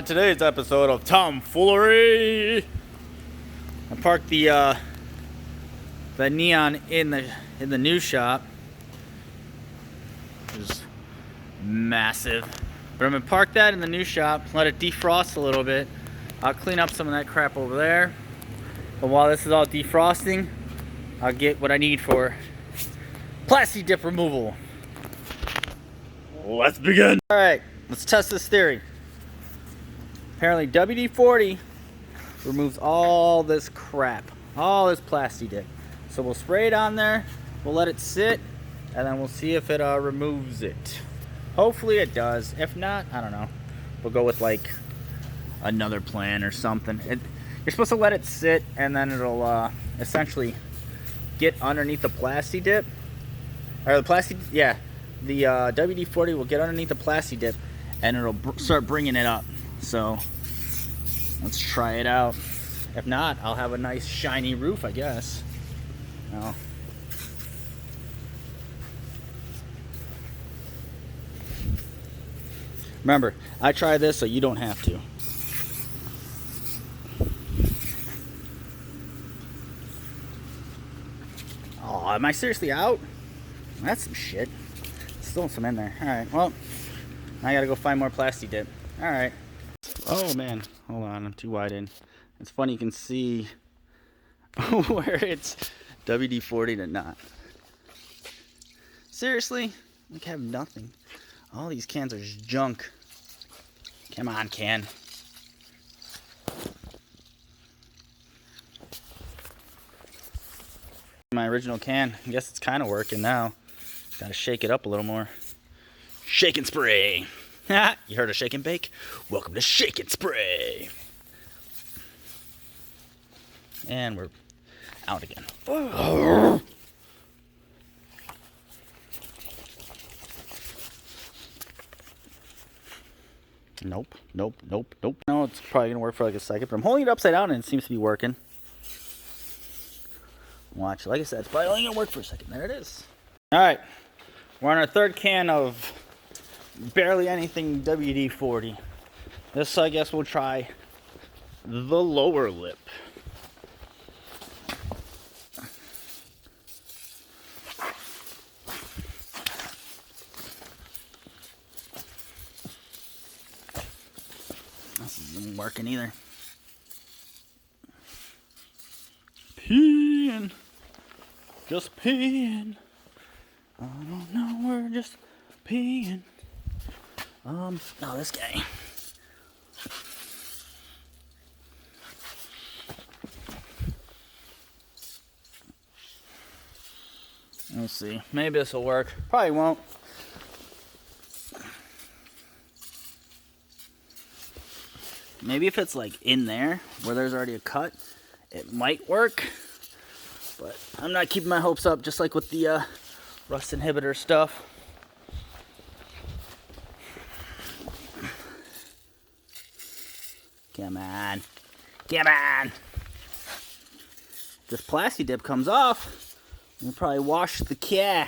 Today's episode of Tomfoolery. I parked the Neon in the new shop. Which is massive. But I'm gonna park that in the new shop, let it defrost a little bit. I'll clean up some of that crap over there. But while this is all defrosting, I'll get what I need for Plasti dip removal. Let's begin. Alright, let's test this theory. Apparently WD40 removes all this crap, all this Plasti dip. So we'll spray it on there, we'll let it sit, and then we'll see if it removes it. Hopefully it does. If not, I don't know. We'll go with like another plan or something. You're supposed to let it sit, and then it'll essentially get underneath the Plasti dip. Or the Plasti, yeah. The WD40 will get underneath the Plasti dip, and it'll start bringing it up. So let's try it out. If not, I'll have a nice shiny roof, I guess. No. Remember, I try this so you don't have to. Oh, am I seriously out? That's some shit. Still some in there. Alright, well, I gotta go find more Plasti dip. Alright. Oh man, hold on, I'm too wide in. It's funny, you can see where it's WD-40 to not. Seriously? I have nothing. All these cans are just junk. Come on, can. My original can. I guess it's kind of working now. Gotta shake it up a little more. Shake and spray. You heard of shake and bake? Welcome to shake and spray. And we're out again. Nope. No, it's probably gonna work for like a second, but I'm holding it upside down and it seems to be working. Watch, like I said, it's probably only gonna work for a second. There it is. Alright, we're on our third can of barely anything WD-40. This, I guess, we'll try the lower lip. This isn't working either. Peeing. Just peeing. I don't know, we're just peeing. Oh, this guy. Let's see. Maybe this will work. Probably won't. Maybe if it's like in there where there's already a cut, it might work. But I'm not keeping my hopes up, just like with the rust inhibitor stuff. Come on. Come on. If this Plasti dip comes off, we'll probably wash the car.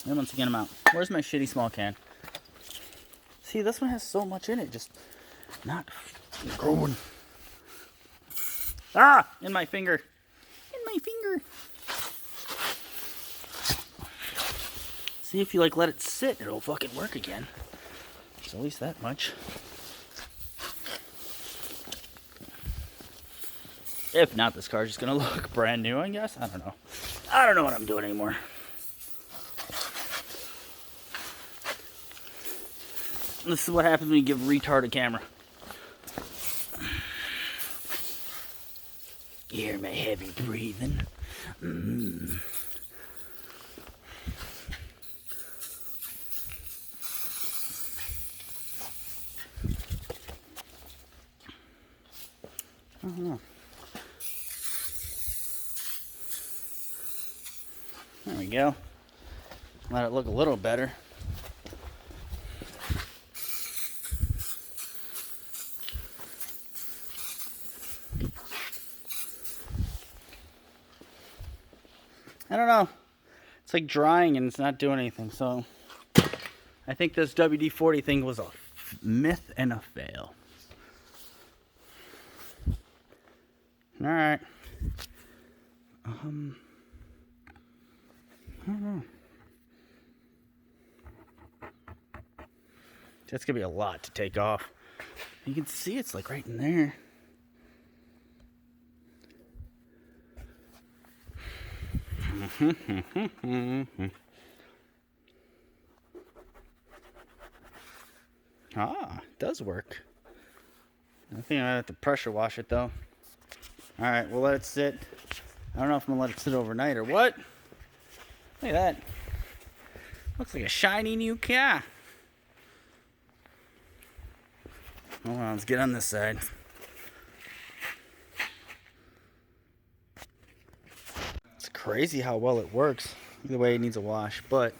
And once again, I'm out. Where's my shitty small can? See, this one has so much in it, just not going. Ah! In my finger. In my finger. See, if you like let it sit, it'll fucking work again. It's at least that much. If not, this car's just gonna look brand new, I guess. I don't know. I don't know what I'm doing anymore. This is what happens when you give retard a camera. You hear my heavy breathing? I don't know. There we go. Let it look a little better. I don't know. It's like drying and it's not doing anything. So I think this WD-40 thing was a myth and a fail. All right. I don't know. That's gonna be a lot to take off. You can see it's like right in there. Ah, it does work. I think I have to pressure wash it though. Alright, we'll let it sit. I don't know if I'm gonna let it sit overnight or what. Look at that. Looks like a shiny new car. Hold on, let's get on this side. It's crazy how well it works. Either way, it needs a wash, but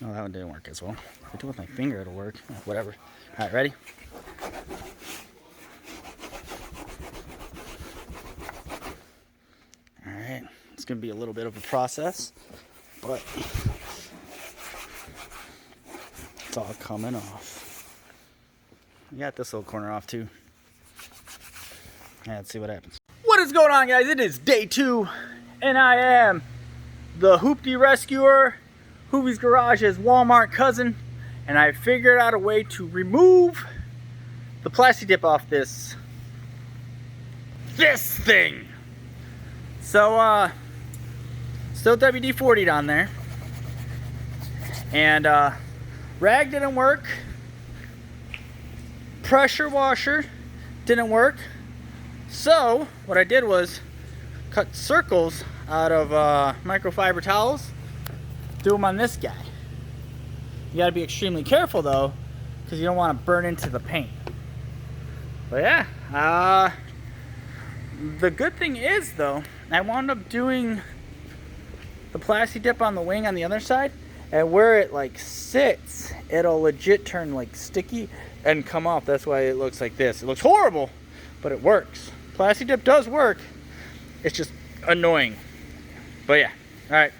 oh, that one didn't work as well. If I do it with my finger, it'll work. Whatever. Alright, ready? Alright, it's gonna be a little bit of a process, but it's all coming off. We got this little corner off too. Yeah, let's see what happens. What is going on, guys? It is day 2, and I am the Hoopty Rescuer, Hoopty's Garage's Walmart cousin, and I figured out a way to remove the plastic dip off this thing. So, still WD-40'd on there, and rag didn't work, pressure washer didn't work. So what I did was cut circles out of microfiber towels, do them on this guy. You got to be extremely careful though, because you don't want to burn into the paint. But yeah, the good thing is though, I wound up doing the plasti dip on the wing on the other side, and where it like sits, it'll legit turn like sticky and come off. That's why it looks like this. It looks horrible, but it works. Plasti dip does work. It's just annoying. But yeah, all right.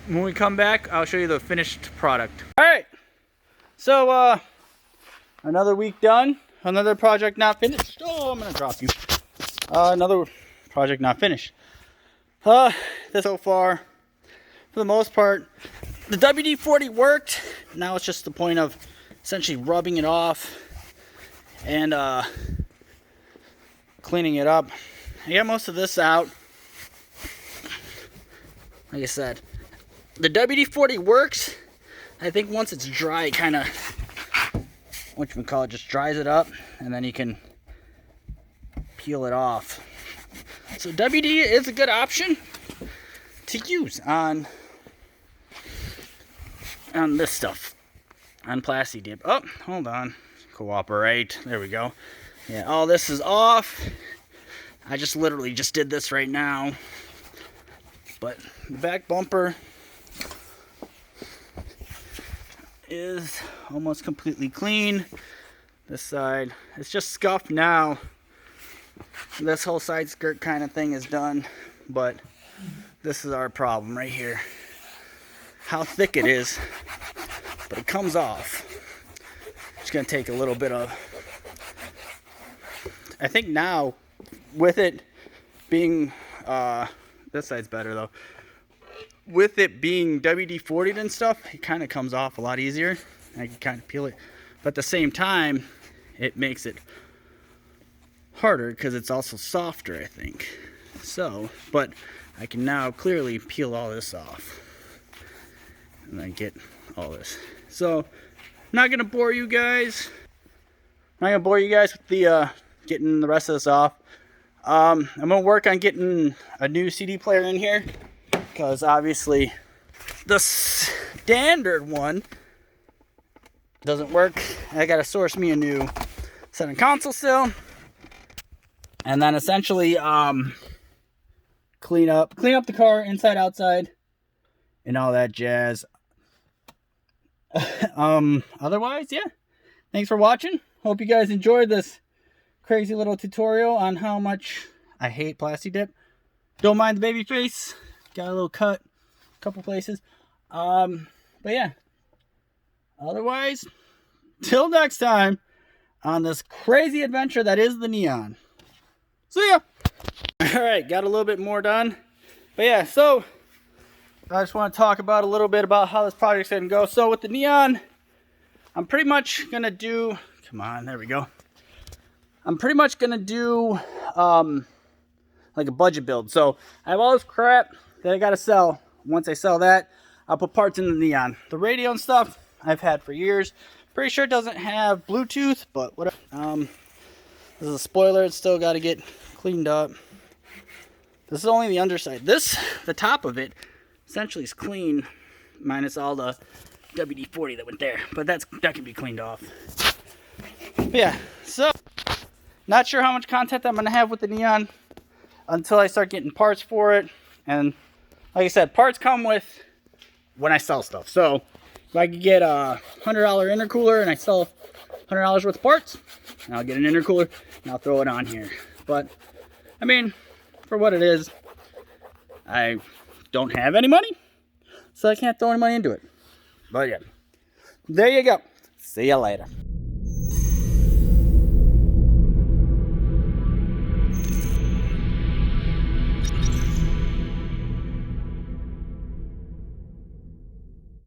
When we come back, I'll show you the finished product. All right. So another week done. Another project not finished. Oh, I'm gonna drop you. Another project not finished. This so far, for the most part, the WD-40 worked. Now it's just the point of essentially rubbing it off and cleaning it up. I got most of this out. Like I said, the WD-40 works. I think once it's dry, it kind of, just dries it up, and then you can peel it off. So WD is a good option to use on this stuff, on plasti dip. Oh, hold on, cooperate. There we go. Yeah, all this is off. I just literally just did this right now. But the back bumper is almost completely clean. This side, it's just scuffed now. This whole side skirt kind of thing is done, but this is our problem right here. How thick it is, but it comes off. It's gonna take a little bit of, I think now, with it being, this side's better though. With it being WD-40'd and stuff, it kind of comes off a lot easier. I can kind of peel it, but at the same time, it makes it harder because it's also softer, I think. So, but I can now clearly peel all this off and then get all this. So, I'm not gonna bore you guys. I'm not gonna bore you guys with the getting the rest of this off. I'm gonna work on getting a new CD player in here because obviously the standard one doesn't work. I gotta source me a new center console still, and then essentially clean up the car inside outside and all that jazz. Otherwise, yeah, thanks for watching. Hope you guys enjoyed this crazy little tutorial on how much I hate Plasti dip. Don't mind the baby face. Got a little cut, a couple places. But yeah. Otherwise, till next time on this crazy adventure that is the Neon. See ya! Alright, got a little bit more done. But yeah, so I just want to talk about a little bit about how this project's going to go. So with the Neon, I'm pretty much going to do... Come on, there we go. I'm pretty much going to do like a budget build. So I have all this crap that I got to sell. Once I sell that, I'll put parts in the Neon. The radio and stuff I've had for years. Pretty sure it doesn't have Bluetooth, but whatever. This is a spoiler. It's still got to get cleaned up. This is only the underside. The top of it, essentially is clean, minus all the WD40 that went there. But that can be cleaned off. But yeah, so not sure how much content I'm gonna have with the Neon until I start getting parts for it. And like I said, parts come with when I sell stuff. So if I could get a $100 intercooler and I sell $100 worth of parts, I'll get an intercooler and I'll throw it on here. But I mean, for what it is, I don't have any money, so I can't throw any money into it. But yeah, there you go. See ya later.